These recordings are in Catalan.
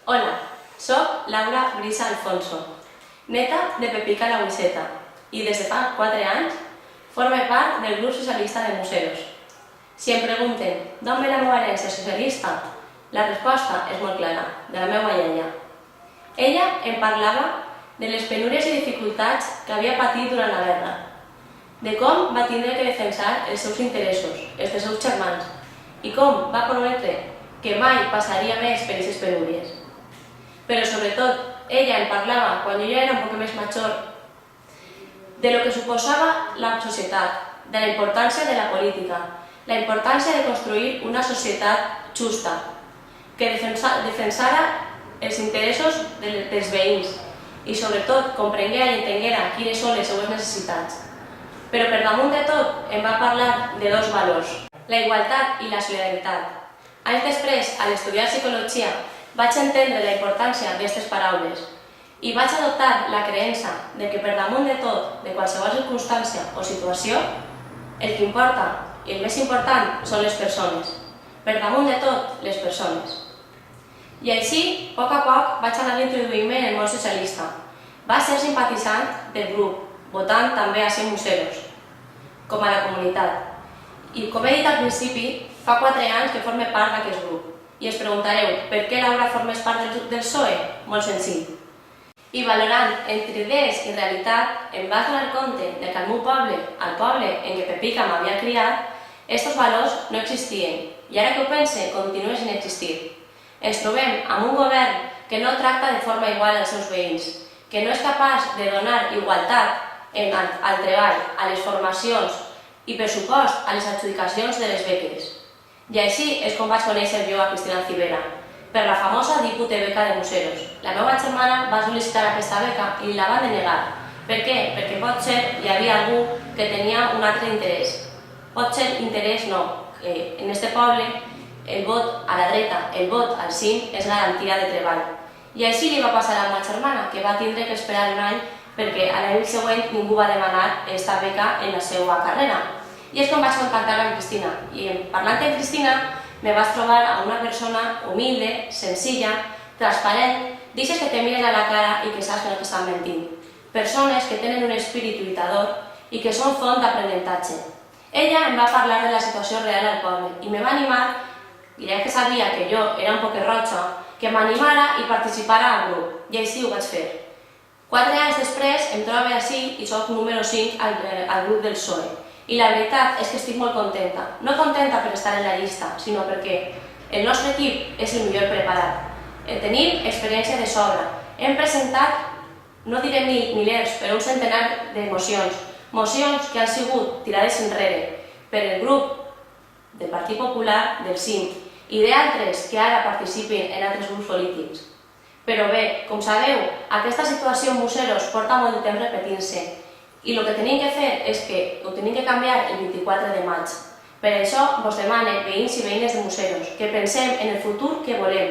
Hola, soc Laura Brisa Alfonso, neta de Pepica la Guiseta, i des de fa 4 anys forme part del grup socialista de Museros. Si em pregunten d'on ve la meva herència socialista, la resposta és molt clara, de la meva iaia. Ella em parlava de les penúries i dificultats que havia patit durant la guerra, de com va tindre que defensar els seus interessos, els dels seus germans, i com va prometre que mai passaria més per aquestes penúries. Però sobretot, ella em parlava, quan jo ja era un poc més major, de lo que suposava la societat, de la importància de la política, la importància de construir una societat justa, que defensara els interessos dels veïns i sobretot comprenguera i entenguera quines són les seues necessitats. Però per damunt de tot em va parlar de dos valors, la igualtat i la solidaritat. Anys després, a l'estudiar psicologia, vaig entendre la importància d'aquestes paraules i vaig adoptar la creença de que per damunt de tot, de qualsevol circumstància o situació, el que importa i el més important són les persones. Per damunt de tot, les persones. I així, a poc vaig anar introduint-me en el món socialista. Va ser simpatitzant del grup, votant també a ser Museros, com a la comunitat. I com he dit al principi, fa 4 anys que forme part d'aquest grup. I us preguntareu, per què Laura formes part del PSOE? Molt senzill. I valorant entre idees i realitat, em vaig donar compte que al meu poble, al poble en què Pepica m'havia criat, aquests valors no existien. I ara que ho pense, continuen sin existir. Ens trobem amb un govern que no tracta de forma igual als seus veïns, que no és capaç de donar igualtat al treball, a les formacions i, per supost, a les adjudicacions de les beques. I així és com vaig conèixer jo a Cristina Civera, per la famosa beca de Museros. La meva germana va sol·licitar aquesta beca i la van denegar. Per què? Perquè potser hi havia algú que tenia un altre interès. Potser interès no. En aquest poble el vot a la dreta, el vot al cim, és garantia de treball. I així li va passar a la meva germana, que va tindre que esperar un any perquè a l'any següent ningú va demanar aquesta beca en la seva carrera. I és com vaig contactar amb Cristina. I parlant amb Cristina, me vaig trobar a una persona humilde, senzilla, transparent, d'aixes que te miren a la cara i que saps que no t'estan mentint. Persones que tenen un espírit lluitador i que són font d'aprenentatge. Ella em va parlar de la situació real al poble i me va animar, i ja que sabia que jo era un poc roja, que m'animara i participara al grup. I així ho vaig fer. 4 anys després em trobo així i soc número 5 al grup del PSOE. I la veritat és que estic molt contenta. No contenta per estar en la llista, sinó perquè el nostre equip és el millor preparat. Tenim experiència de sobra. Hem presentat, no diré milers, però un centenar de mocions. Mocions que han sigut tirades enrere per el grup del Partit Popular, del CIM, i d'altres que ara participen en altres grups polítics. Però bé, com sabeu, aquesta situació en Museros porta molt de temps repetint-se. I el que tenim que fer és que ho tenim que canviar el 24 de maig. Per això vos demane, veïns i veïnes de Museros, que pensem en el futur que volem,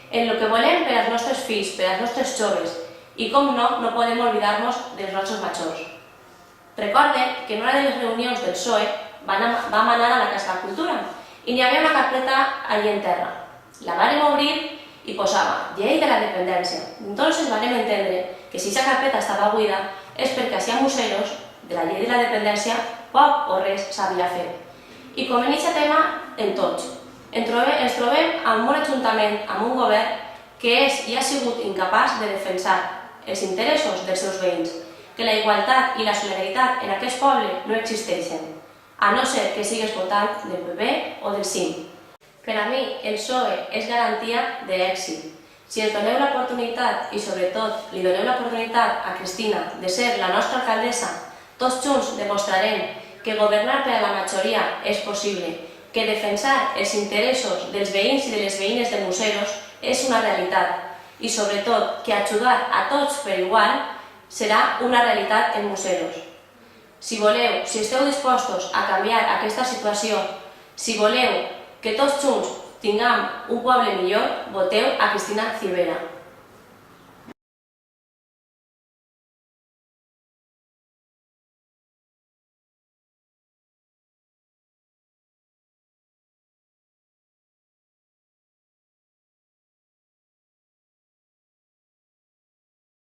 en el que volem per als nostres fills, per als nostres joves, i com no podem oblidar-nos dels nostres majors. Recorde que en una de les reunions del PSOE vam anar a la Casa de la Cultura i n'hi havia una carpeta allà en terra. La vàrem obrir i posava Llei de la Dependència. Entonces vam entendre que si aquesta carpeta estava buida és perquè així a Museros, de la Llei de la Dependència, poc o res s'havia fet. I com en aquest tema, en tots. Ens trobem amb un ajuntament, amb un govern que és i ha sigut incapaç de defensar els interessos dels seus veïns, que la igualtat i la solidaritat en aquest poble no existeixen, a no ser que sigues votant del PP o del CIM. Per a mi, el PSOE és garantia d'èxit. Si ens doneu l'oportunitat, i sobretot li doneu l'oportunitat a Cristina de ser la nostra alcaldessa, tots junts demostrarem que governar per a la majoria és possible, que defensar els interessos dels veïns i de les veïnes de Museros és una realitat, i sobretot que ajudar a tots per igual serà una realitat en Museros. Si voleu, si esteu dispostos a canviar aquesta situació, si voleu que tots junts tinguem un poble millor, voteu a Cristina Civera.